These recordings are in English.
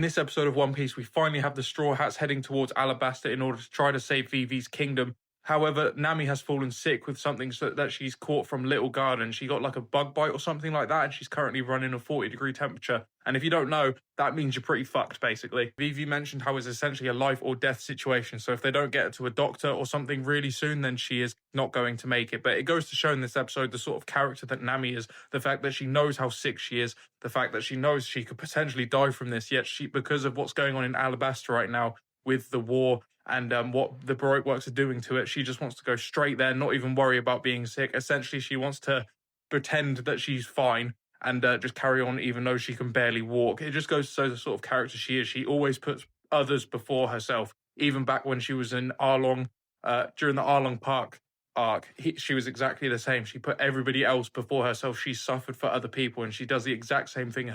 In this episode of One Piece, we finally have the Straw Hats heading towards Alabasta in order to try to save Vivi's kingdom. However, Nami has fallen sick with something that she's caught from Little Garden. She got like a bug bite or something like that, and she's currently running a 40-degree temperature. And if you don't know, that means you're pretty fucked, basically. Vivi mentioned how it's essentially a life or death situation. So if they don't get her to a doctor or something really soon, then she is not going to make it. But it goes to show in this episode the sort of character that Nami is, the fact that she knows how sick she is, the fact that she knows she could potentially die from this, yet because of what's going on in Alabasta right now with the war and what the Baroque works are doing to it, she just wants to go straight there, not even worry about being sick. Essentially, she wants to pretend that she's fine and just carry on even though she can barely walk. It just goes to show the sort of character she is. She always puts others before herself. Even back when she was in Arlong, during the Arlong Park arc, she was exactly the same. She put everybody else before herself. She suffered for other people, and she does the exact same thing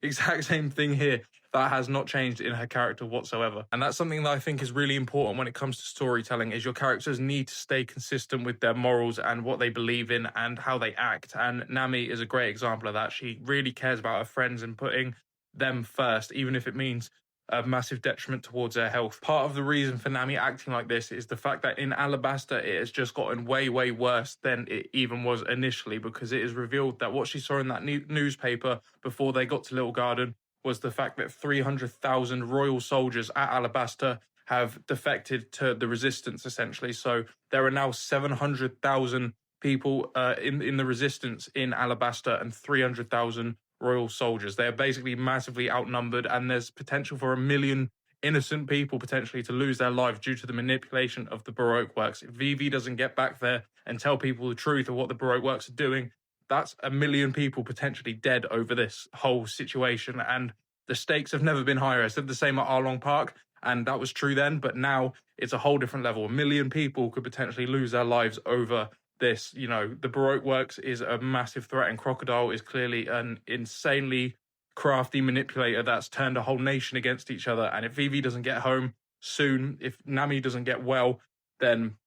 exact same thing here. That has not changed in her character whatsoever. And that's something that I think is really important when it comes to storytelling, is your characters need to stay consistent with their morals and what they believe in and how they act. And Nami is a great example of that. She really cares about her friends and putting them first, even if it means a massive detriment towards their health. Part of the reason for Nami acting like this is the fact that in Alabasta it has just gotten way, way worse than it even was initially, because it is revealed that what she saw in that newspaper before they got to Little Garden was the fact that 300,000 royal soldiers at Alabasta have defected to the resistance, essentially. So there are now 700,000 people in the resistance in Alabasta and 300,000 royal soldiers. They are basically massively outnumbered, and there's potential for 1 million innocent people potentially to lose their lives due to the manipulation of the Baroque works. If Vivi doesn't get back there and tell people the truth of what the Baroque works are doing, that's 1 million people potentially dead over this whole situation, and the stakes have never been higher. I said the same at Arlong Park, and that was true then, but now it's a whole different level. 1 million people could potentially lose their lives over this. You know, the Baroque works is a massive threat, and Crocodile is clearly an insanely crafty manipulator that's turned a whole nation against each other. And if Vivi doesn't get home soon, if Nami doesn't get well, then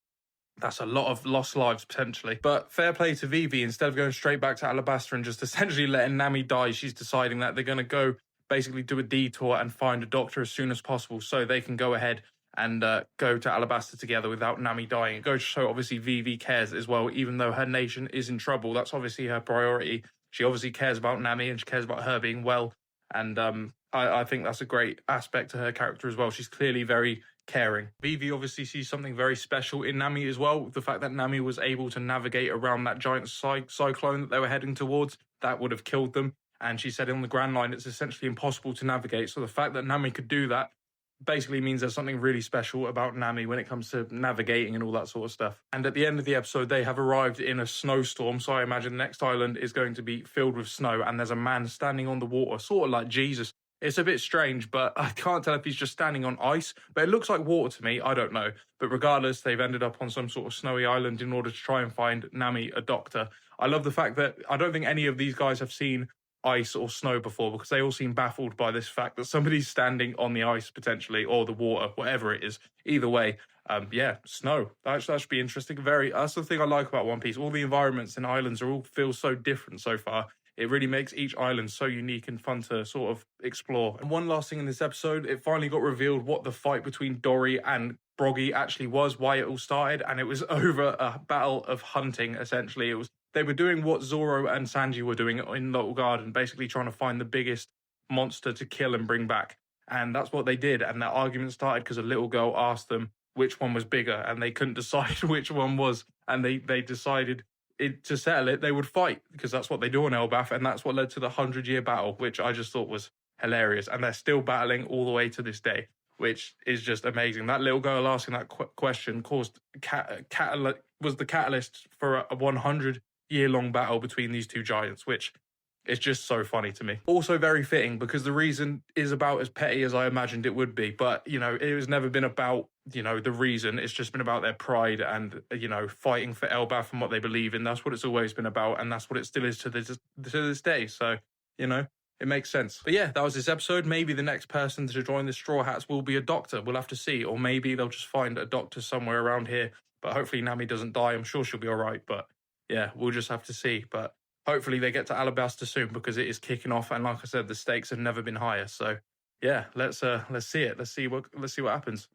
that's a lot of lost lives potentially. But fair play to Vivi. Instead of going straight back to Alabasta and just essentially letting Nami die, she's deciding that they're going to go basically do a detour and find a doctor as soon as possible so they can go ahead and go to Alabasta together without Nami dying. It goes to show obviously Vivi cares as well, even though her nation is in trouble. That's obviously her priority. She obviously cares about Nami and she cares about her being well. And I think that's a great aspect to her character as well. She's clearly very caring. Vivi obviously sees something very special in Nami as well. The fact that Nami was able to navigate around that giant cyclone that they were heading towards, that would have killed them. And she said on the Grand Line, it's essentially impossible to navigate. So the fact that Nami could do that basically means there's something really special about Nami when it comes to navigating and all that sort of stuff. And at the end of the episode, they have arrived in a snowstorm. So I imagine the next island is going to be filled with snow. And there's a man standing on the water, sort of like Jesus. It's a bit strange, but I can't tell if he's just standing on ice. But it looks like water to me. I don't know. But regardless, they've ended up on some sort of snowy island in order to try and find Nami a doctor. I love the fact that I don't think any of these guys have seen ice or snow before, because they all seem baffled by this fact that somebody's standing on the ice potentially, or the water, whatever it is. Either way, snow. That should be interesting. That's the thing I like about One Piece. All the environments and islands all feel so different so far. It really makes each island so unique and fun to sort of explore. And one last thing in this episode, it finally got revealed what the fight between Dory and Broggy actually was, why it all started, and it was over a battle of hunting, essentially. They were doing what Zoro and Sanji were doing in Little Garden, basically trying to find the biggest monster to kill and bring back. And that's what they did. And that argument started because a little girl asked them which one was bigger, and they couldn't decide which one was. And they decided to settle it, they would fight, because that's what they do on Elbaf. And that's what led to the 100-year battle, which I just thought was hilarious. And they're still battling all the way to this day, which is just amazing. That little girl asking that question was the catalyst for a 100-year-long battle between these two giants, which is just so funny to me. Also very fitting, because the reason is about as petty as I imagined it would be. But, it has never been about, the reason. It's just been about their pride and, fighting for Elbaf and what they believe in. That's what it's always been about, and that's what it still is to this day. So, it makes sense. But yeah, that was this episode. Maybe the next person to join the Straw Hats will be a doctor. We'll have to see. Or maybe they'll just find a doctor somewhere around here. But hopefully Nami doesn't die. I'm sure she'll be all right. But yeah, we'll just have to see. But hopefully they get to Alabaster soon because it is kicking off. And like I said, the stakes have never been higher. So yeah, let's see it. Let's see what happens.